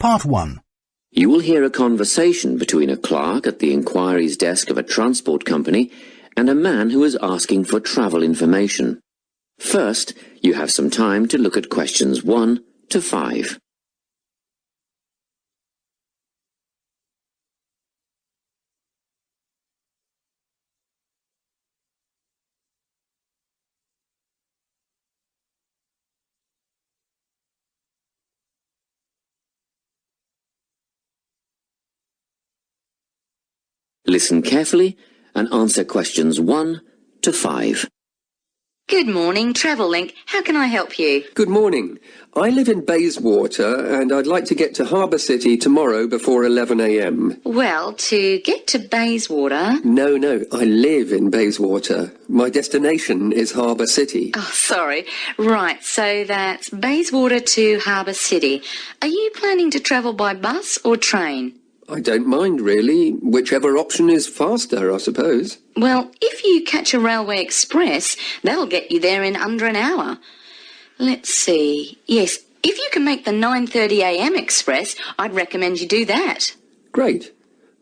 Part 1. You will hear a conversation between a clerk at the inquiries desk of a transport company and a man who is asking for travel information. First, you have some time to look at questions 1 to 5. Listen carefully and answer questions 1 to 5. Good morning, Travel Link. How can I help you? Good morning. I live in Bayswater and I'd like to get to Harbour City tomorrow before 11 a.m. Well, to get to Bayswater... No, I live in Bayswater. My destination is Harbour City. Oh, sorry. Right, so that's Bayswater to Harbour City. Are you planning to travel by bus or train? I don't mind, really. Whichever option is faster, I suppose. Well, if you catch a railway express, that'll get you there in under an hour. Let's see. Yes, if you can make the 9:30 a.m. express, I'd recommend you do that. Great.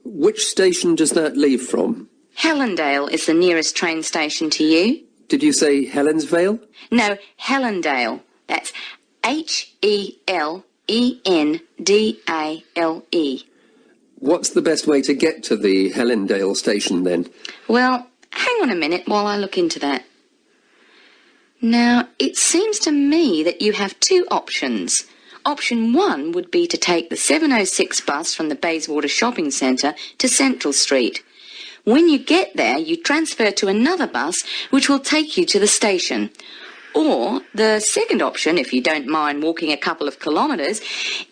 Which station does that leave from? Helendale is the nearest train station to you. Did you say Helensvale? No, Helendale. That's Helendale. What's the best way to get to the Helendale station, then? Well, hang on a minute while I look into that. Now, it seems to me that you have two options. Option 1 would be to take the 7:06 bus from the Bayswater Shopping Centre to Central Street. When you get there, you transfer to another bus which will take you to the station. Or the second option, if you don't mind walking a couple of kilometres,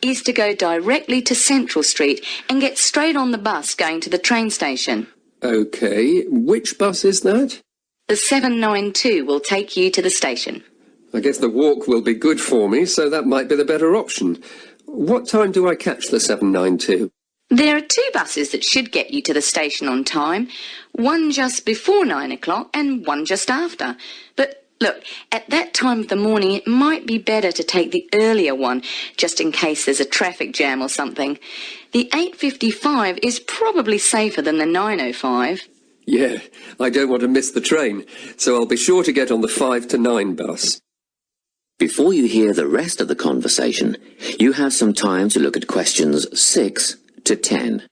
is to go directly to Central Street and get straight on the bus going to the train station. OK. Which bus is that? The 792 will take you to the station. I guess the walk will be good for me, so that might be the better option. What time do I catch the 792? There are two buses that should get you to the station on time. One just before 9 o'clock and one just after. But look, at that time of the morning, it might be better to take the earlier one, just in case there's a traffic jam or something. The 8:55 is probably safer than the 9:05. Yeah, I don't want to miss the train, so I'll be sure to get on the 5 to 9 bus. Before you hear the rest of the conversation, you have some time to look at questions 6 to 10.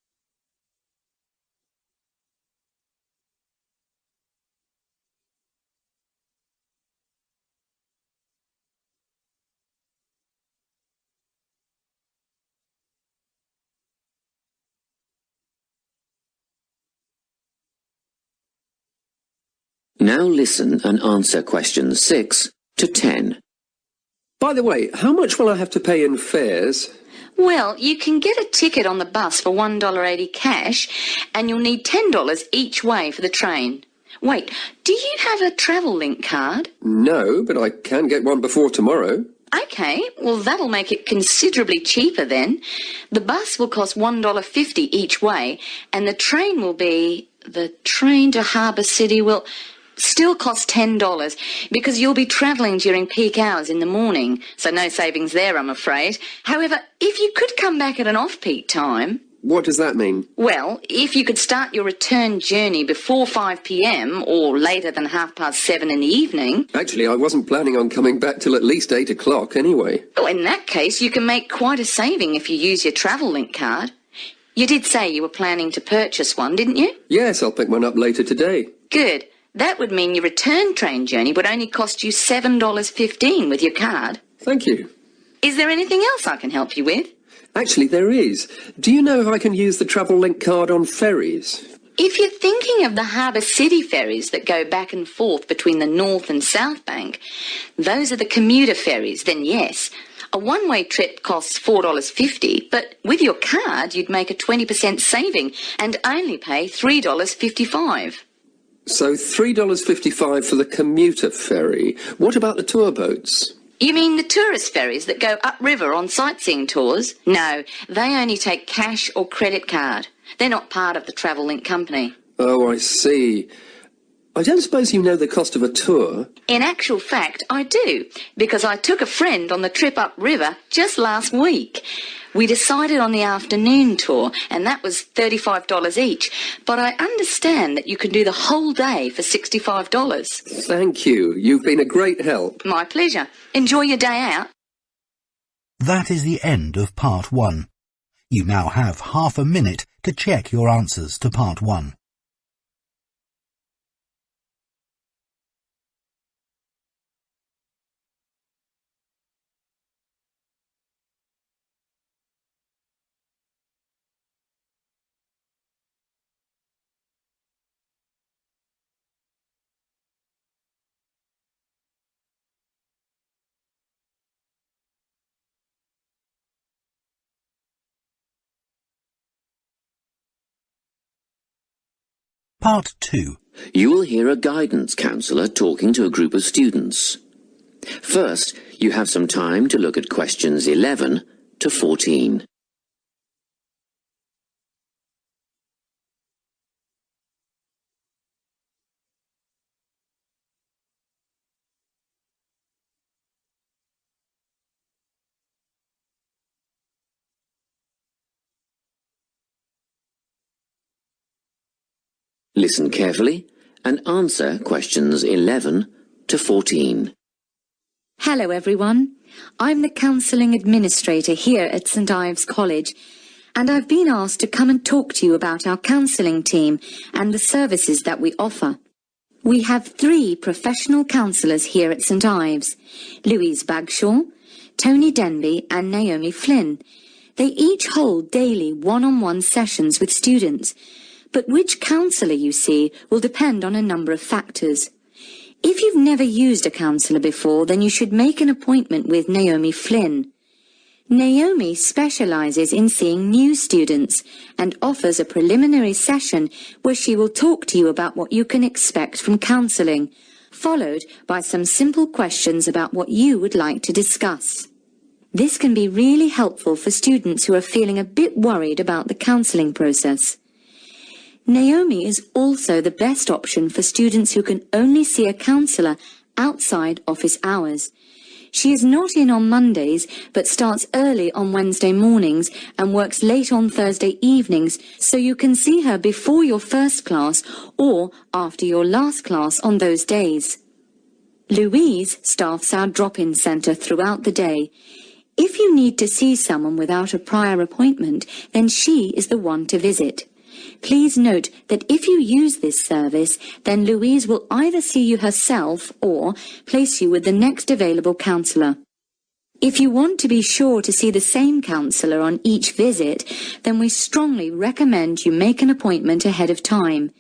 Now listen and answer questions 6 to 10. By the way, how much will I have to pay in fares? Well, you can get a ticket on the bus for $1.80 cash, and you'll need $10 each way for the train. Wait, do you have a Travel Link card? No, but I can get one before tomorrow. OK, well, that'll make it considerably cheaper then. The bus will cost $1.50 each way, and the train will be... The train to Harbour City will still cost $10 because you'll be travelling during peak hours in the morning, so no savings there, I'm afraid. However, if you could come back at an off-peak time... What does that mean? Well, if you could start your return journey before 5 p.m. or later than 7:30 in the evening... Actually, I wasn't planning on coming back till at least 8 o'clock anyway. Oh, in that case, you can make quite a saving if you use your Travel Link card. You did say you were planning to purchase one, didn't you? Yes, I'll pick one up later today. Good. That would mean your return train journey would only cost you $7.15 with your card. Thank you. Is there anything else I can help you with? Actually, there is. Do you know if I can use the Travel Link card on ferries? If you're thinking of the Harbour City ferries that go back and forth between the North and South Bank, those are the commuter ferries, then yes. A one-way trip costs $4.50, but with your card you'd make a 20% saving and only pay $3.55. So $3.55 for the commuter ferry. What about the tour boats? You mean the tourist ferries that go upriver on sightseeing tours? No, they only take cash or credit card. They're not part of the Travel Link company. Oh, I see. I don't suppose you know the cost of a tour? In actual fact, I do, because I took a friend on the trip upriver just last week. We decided on the afternoon tour, and that was $35 each, but I understand that you can do the whole day for $65. Thank you. You've been a great help. My pleasure. Enjoy your day out. That is the end of Part 1. You now have half a minute to check your answers to Part 1. Part 2. You will hear a guidance counsellor talking to a group of students. First, you have some time to look at questions 11 to 14. Listen carefully and answer questions 11 to 14. Hello everyone, I'm the Counselling Administrator here at St Ives College, and I've been asked to come and talk to you about our counselling team and the services that we offer. We have 3 professional counsellors here at St Ives, Louise Bagshaw, Tony Denby and Naomi Flynn. They each hold daily one-on-one sessions with students, but which counsellor you see will depend on a number of factors. If you've never used a counsellor before, then you should make an appointment with Naomi Flynn. Naomi specialises in seeing new students and offers a preliminary session where she will talk to you about what you can expect from counselling, followed by some simple questions about what you would like to discuss. This can be really helpful for students who are feeling a bit worried about the counselling process. Naomi is also the best option for students who can only see a counsellor outside office hours. She is not in on Mondays, but starts early on Wednesday mornings and works late on Thursday evenings, so you can see her before your first class or after your last class on those days. Louise staffs our drop-in centre throughout the day. If you need to see someone without a prior appointment, then she is the one to visit. Please note that if you use this service, then Louise will either see you herself or place you with the next available counsellor. If you want to be sure to see the same counsellor on each visit, then we strongly recommend you make an appointment ahead of time.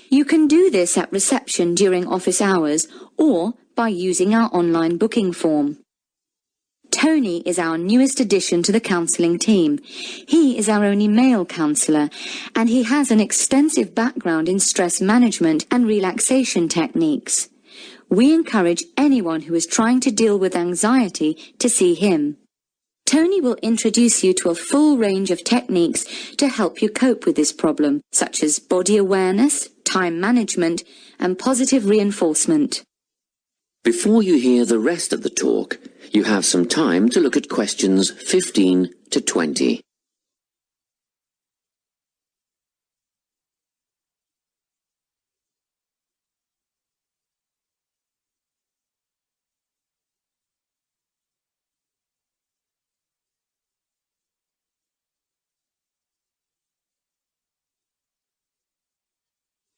You can do this at reception during office hours or by using our online booking form. Tony is our newest addition to the counselling team. He is our only male counsellor, and he has an extensive background in stress management and relaxation techniques. We encourage anyone who is trying to deal with anxiety to see him. Tony will introduce you to a full range of techniques to help you cope with this problem, such as body awareness, time management, and positive reinforcement. Before you hear the rest of the talk, you have some time to look at questions 15 to 20.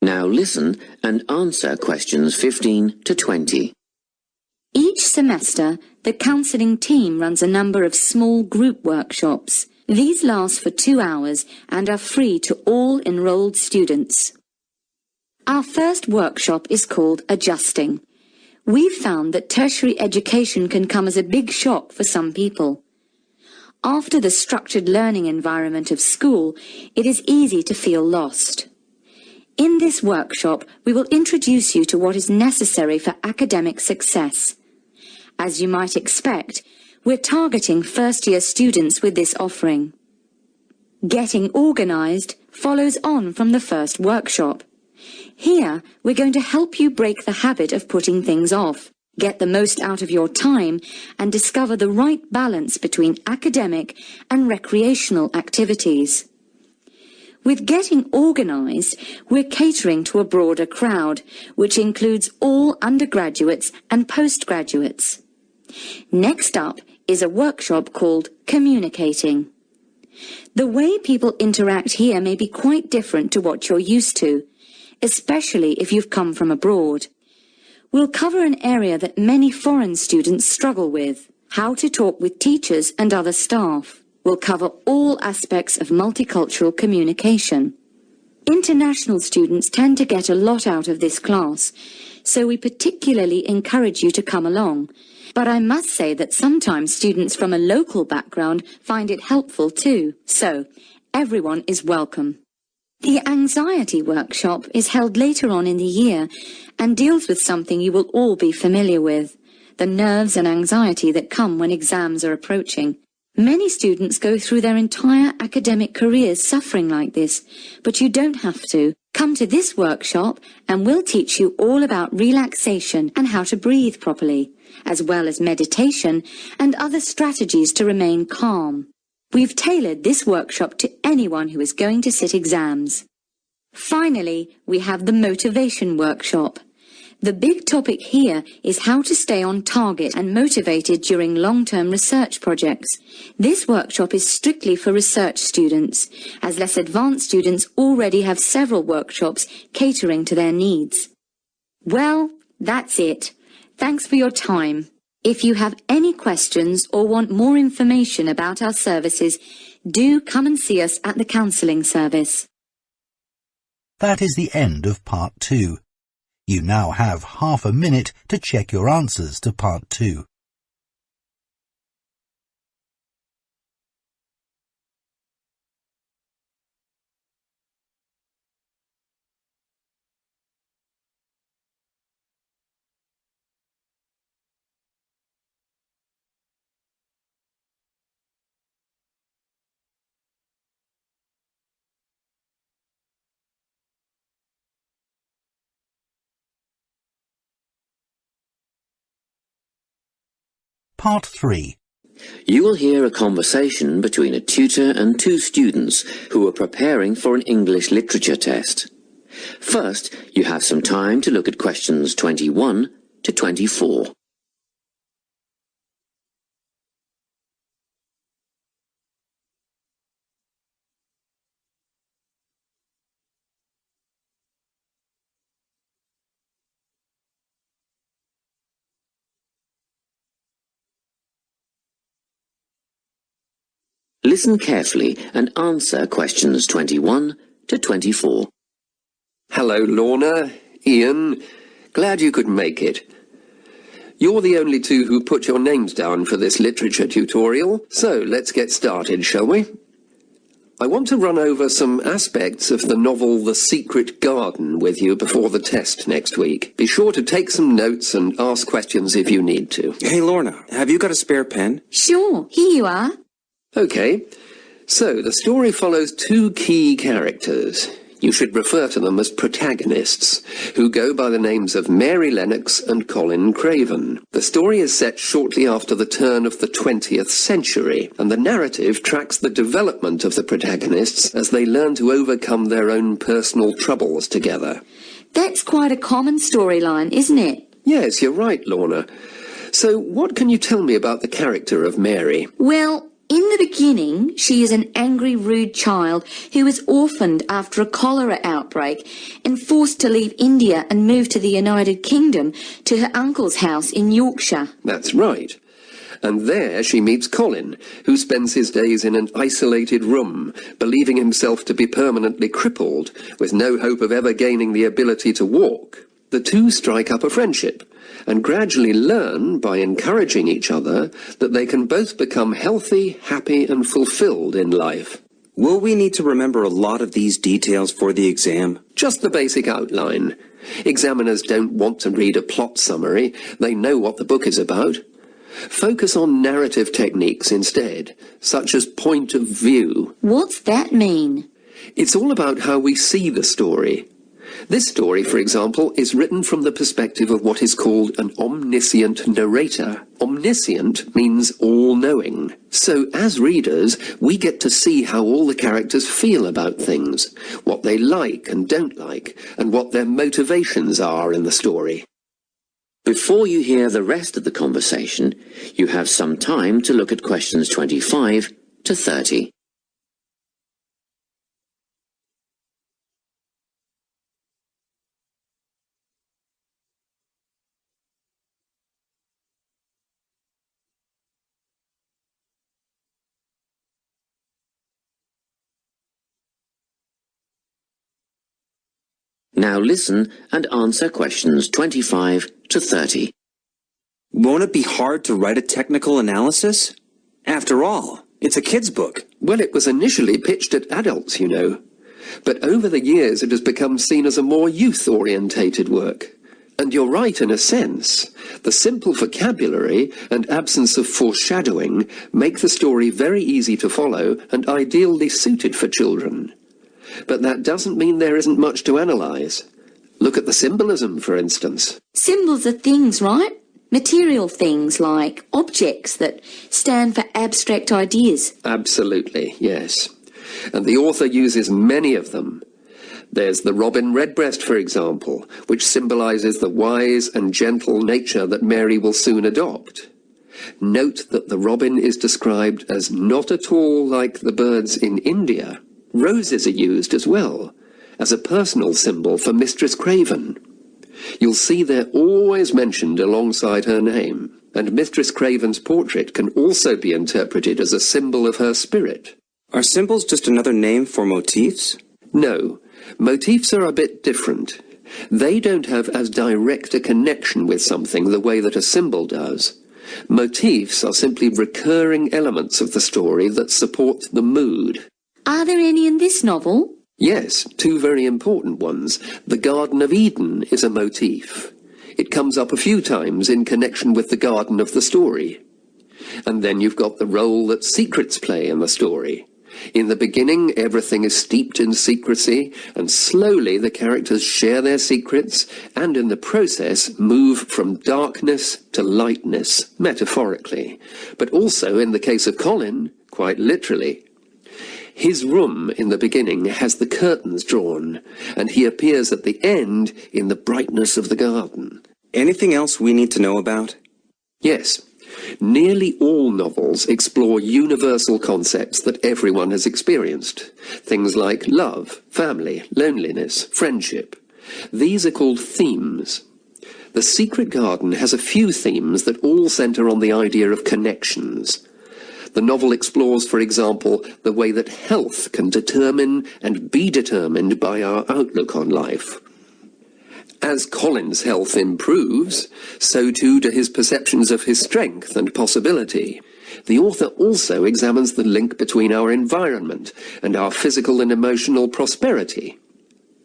Now listen and answer questions 15 to 20. Each semester, the counselling team runs a number of small group workshops. These last for 2 hours and are free to all enrolled students. Our first workshop is called Adjusting. We've found that tertiary education can come as a big shock for some people. After the structured learning environment of school, it is easy to feel lost. In this workshop, we will introduce you to what is necessary for academic success. As you might expect, we're targeting first-year students with this offering. Getting organised follows on from the first workshop. Here, we're going to help you break the habit of putting things off, get the most out of your time, and discover the right balance between academic and recreational activities. With Getting Organised, we're catering to a broader crowd, which includes all undergraduates and postgraduates. Next up is a workshop called Communicating. The way people interact here may be quite different to what you're used to, especially if you've come from abroad. We'll cover an area that many foreign students struggle with, how to talk with teachers and other staff. We'll cover all aspects of multicultural communication. International students tend to get a lot out of this class, so we particularly encourage you to come along. But I must say that sometimes students from a local background find it helpful too, so everyone is welcome. The anxiety workshop is held later on in the year and deals with something you will all be familiar with, the nerves and anxiety that come when exams are approaching. Many students go through their entire academic careers suffering like this, but you don't have to. Come to this workshop and we'll teach you all about relaxation and how to breathe properly, as well as meditation and other strategies to remain calm. We've tailored this workshop to anyone who is going to sit exams. Finally, we have the motivation workshop. The big topic here is how to stay on target and motivated during long-term research projects. This workshop is strictly for research students, as less advanced students already have several workshops catering to their needs. Well, that's it. Thanks for your time. If you have any questions or want more information about our services, do come and see us at the counselling service. That is the end of Part 2. You now have half a minute to check your answers to Part 2. Part 3. You will hear a conversation between a tutor and two students who are preparing for an English literature test. First, you have some time to look at questions 21 to 24. Listen carefully and answer questions 21 to 24. Hello, Lorna, Ian. Glad you could make it. You're the only two who put your names down for this literature tutorial, so let's get started, shall we? I want to run over some aspects of the novel The Secret Garden with you before the test next week. Be sure to take some notes and ask questions if you need to. Hey, Lorna, have you got a spare pen? Sure, here you are. Okay, so the story follows two key characters. You should refer to them as protagonists, who go by the names of Mary Lennox and Colin Craven. The story is set shortly after the turn of the 20th century, and the narrative tracks the development of the protagonists as they learn to overcome their own personal troubles together. That's quite a common storyline, isn't it? Yes, you're right, Lorna. So what can you tell me about the character of Mary? Well, in the beginning, she is an angry, rude child who was orphaned after a cholera outbreak and forced to leave India and move to the United Kingdom to her uncle's house in Yorkshire. That's right. And there she meets Colin, who spends his days in an isolated room, believing himself to be permanently crippled, with no hope of ever gaining the ability to walk. The two strike up a friendship, and gradually learn, by encouraging each other, that they can both become healthy, happy and fulfilled in life. Will we need to remember a lot of these details for the exam? Just the basic outline. Examiners don't want to read a plot summary. They know what the book is about. Focus on narrative techniques instead, such as point of view. What's that mean? It's all about how we see the story. This story, for example, is written from the perspective of what is called an omniscient narrator. Omniscient means all-knowing. So, as readers, we get to see how all the characters feel about things, what they like and don't like, and what their motivations are in the story. Before you hear the rest of the conversation, you have some time to look at questions 25 to 30. Now listen and answer questions 25 to 30. Won't it be hard to write a technical analysis? After all, it's a kid's book. Well, it was initially pitched at adults, you know. But over the years it has become seen as a more youth-orientated work. And you're right in a sense. The simple vocabulary and absence of foreshadowing make the story very easy to follow and ideally suited for children. But that doesn't mean there isn't much to analyse. Look at the symbolism, for instance. Symbols are things, right? Material things like objects that stand for abstract ideas. Absolutely, yes. And the author uses many of them. There's the robin redbreast, for example, which symbolises the wise and gentle nature that Mary will soon adopt. Note that the robin is described as not at all like the birds in India. Roses are used as well, as a personal symbol for Mistress Craven. You'll see they're always mentioned alongside her name, and Mistress Craven's portrait can also be interpreted as a symbol of her spirit. Are symbols just another name for motifs? No, motifs are a bit different. They don't have as direct a connection with something the way that a symbol does. Motifs are simply recurring elements of the story that support the mood. Are there any in this novel? Yes, two very important ones. The Garden of Eden is a motif. It comes up a few times in connection with the garden of the story. And then you've got the role that secrets play in the story. In the beginning, everything is steeped in secrecy, and slowly the characters share their secrets, and in the process move from darkness to lightness, metaphorically, but also, in the case of Colin, quite literally. His room in the beginning has the curtains drawn, and he appears at the end in the brightness of the garden. Anything else we need to know about? Yes. Nearly all novels explore universal concepts that everyone has experienced. Things like love, family, loneliness, friendship. These are called themes. The Secret Garden has a few themes that all centre on the idea of connections. The novel explores, for example, the way that health can determine and be determined by our outlook on life. As Colin's health improves, so too do his perceptions of his strength and possibility. The author also examines the link between our environment and our physical and emotional prosperity.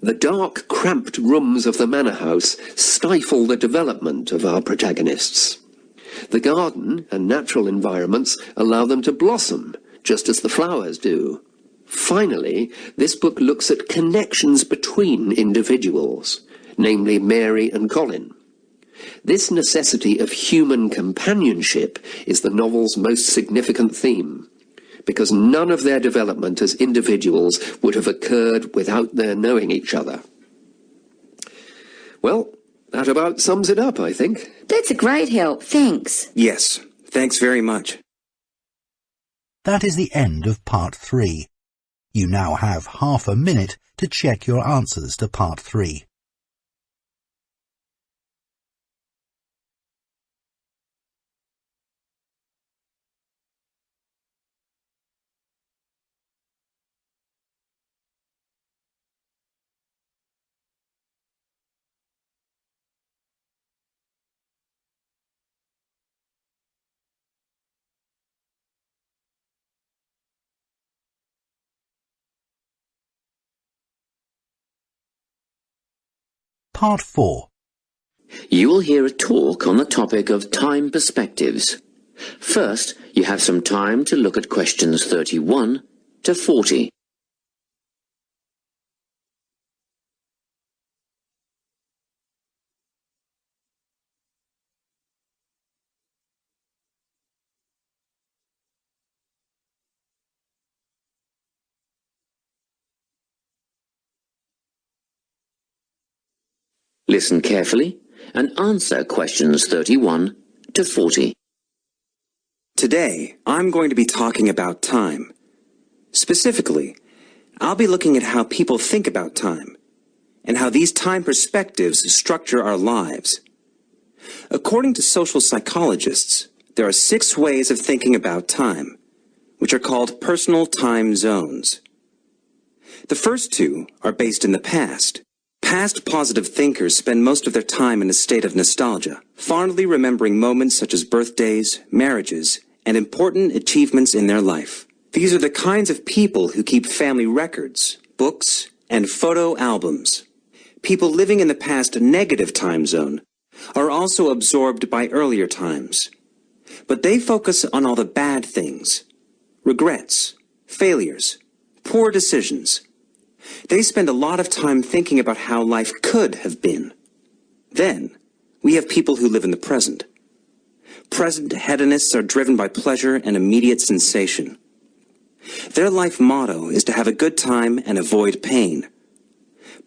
The dark, cramped rooms of the manor house stifle the development of our protagonists. The garden and natural environments allow them to blossom, just as the flowers do. Finally, this book looks at connections between individuals, namely Mary and Colin. This necessity of human companionship is the novel's most significant theme, because none of their development as individuals would have occurred without their knowing each other. Well, that about sums it up, I think. That's a great help, thanks. Yes, thanks very much. That is the end of part 3. You now have half a minute to check your answers to part 3. Part 4. You will hear a talk on the topic of time perspectives. First, you have some time to look at questions 31 to 40. Listen carefully and answer questions 31 to 40. Today, I'm going to be talking about time. Specifically, I'll be looking at how people think about time and how these time perspectives structure our lives. According to social psychologists, there are 6 ways of thinking about time, which are called personal time zones. The first 2 are based in the past. Past positive thinkers spend most of their time in a state of nostalgia, fondly remembering moments such as birthdays, marriages, and important achievements in their life. These are the kinds of people who keep family records, books, and photo albums. People living in the past negative time zone are also absorbed by earlier times, but they focus on all the bad things, regrets, failures, poor decisions. They spend a lot of time thinking about how life could have been. Then, we have people who live in the present. Present hedonists are driven by pleasure and immediate sensation. Their life motto is to have a good time and avoid pain.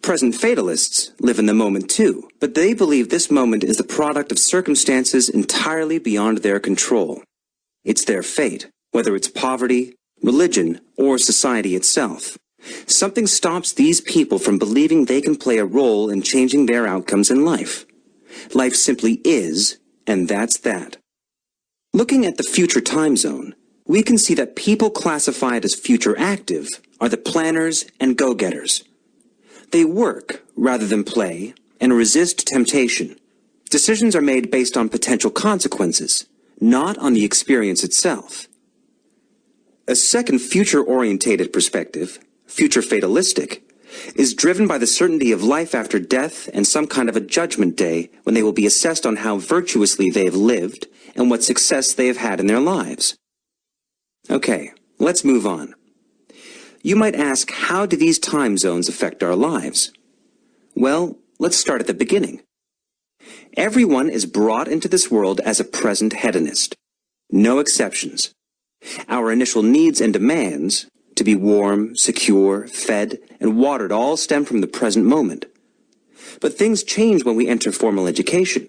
Present fatalists live in the moment too, but they believe this moment is the product of circumstances entirely beyond their control. It's their fate, whether it's poverty, religion, or society itself. Something stops these people from believing they can play a role in changing their outcomes in life. Life simply is, and that's that. Looking at the future time zone, we can see that people classified as future active are the planners and go-getters. They work rather than play and resist temptation. Decisions are made based on potential consequences, not on the experience itself. A second future-orientated perspective, future fatalistic, is driven by the certainty of life after death and some kind of a judgment day when they will be assessed on how virtuously they have lived and what success they have had in their lives. Okay, let's move on. You might ask, how do these time zones affect our lives? Well, let's start at the beginning. Everyone is brought into this world as a present hedonist. No exceptions. Our initial needs and demands, to be warm, secure, fed, and watered, all stem from the present moment. But things change when we enter formal education.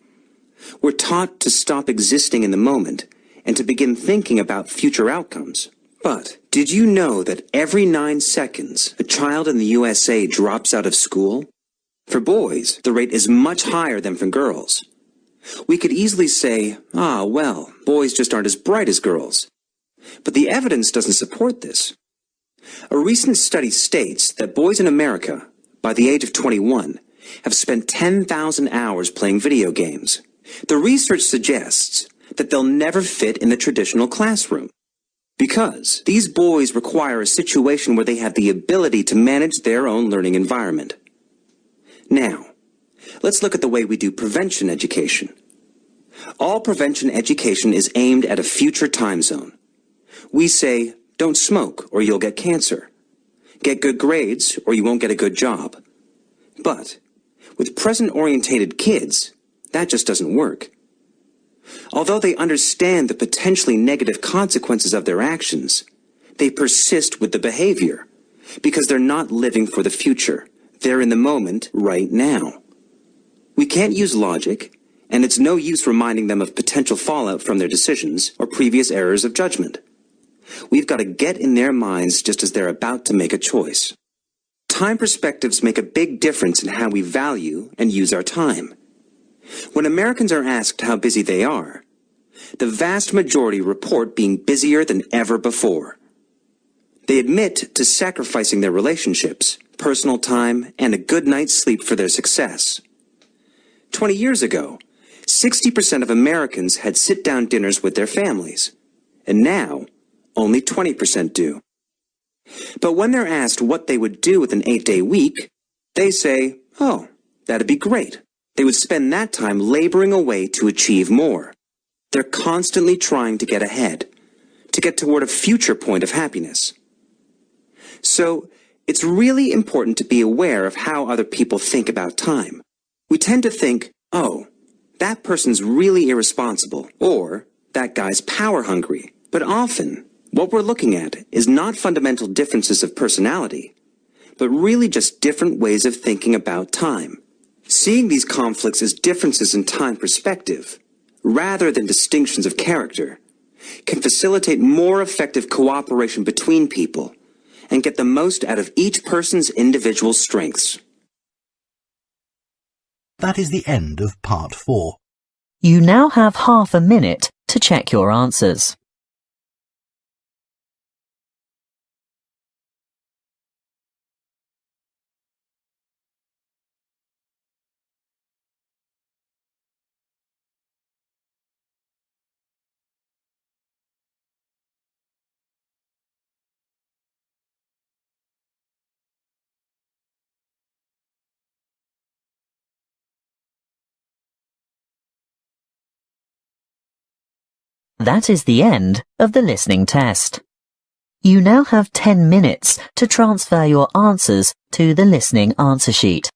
We're taught to stop existing in the moment and to begin thinking about future outcomes. But did you know that every 9 seconds a child in the USA drops out of school? For boys, the rate is much higher than for girls. We could easily say, well, boys just aren't as bright as girls. But the evidence doesn't support this. A recent study states that boys in America, by the age of 21, have spent 10,000 hours playing video games. The research suggests that they'll never fit in the traditional classroom, because these boys require a situation where they have the ability to manage their own learning environment. Now, let's look at the way we do prevention education. All prevention education is aimed at a future time zone. We say, don't smoke or you'll get cancer. Get good grades or you won't get a good job. But with present-orientated kids, that just doesn't work. Although they understand the potentially negative consequences of their actions, they persist with the behavior because they're not living for the future. They're in the moment right now. We can't use logic, and it's no use reminding them of potential fallout from their decisions or previous errors of judgment. We've got to get in their minds just as they're about to make a choice. Time perspectives make a big difference in how we value and use our time. When Americans are asked how busy they are, the vast majority report being busier than ever before. They admit to sacrificing their relationships, personal time, and a good night's sleep for their success. 20 years ago, 60% of Americans had sit-down dinners with their families, and now only 20% do. But when they're asked what they would do with an 8-day week, they say, oh, that'd be great. They would spend that time laboring away to achieve more. They're constantly trying to get ahead, to get toward a future point of happiness. So, it's really important to be aware of how other people think about time. We tend to think, oh, that person's really irresponsible, or that guy's power-hungry. But often, what we're looking at is not fundamental differences of personality, but really just different ways of thinking about time. Seeing these conflicts as differences in time perspective, rather than distinctions of character, can facilitate more effective cooperation between people and get the most out of each person's individual strengths. That is the end of part 4. You now have half a minute to check your answers. That is the end of the listening test. You now have 10 minutes to transfer your answers to the listening answer sheet.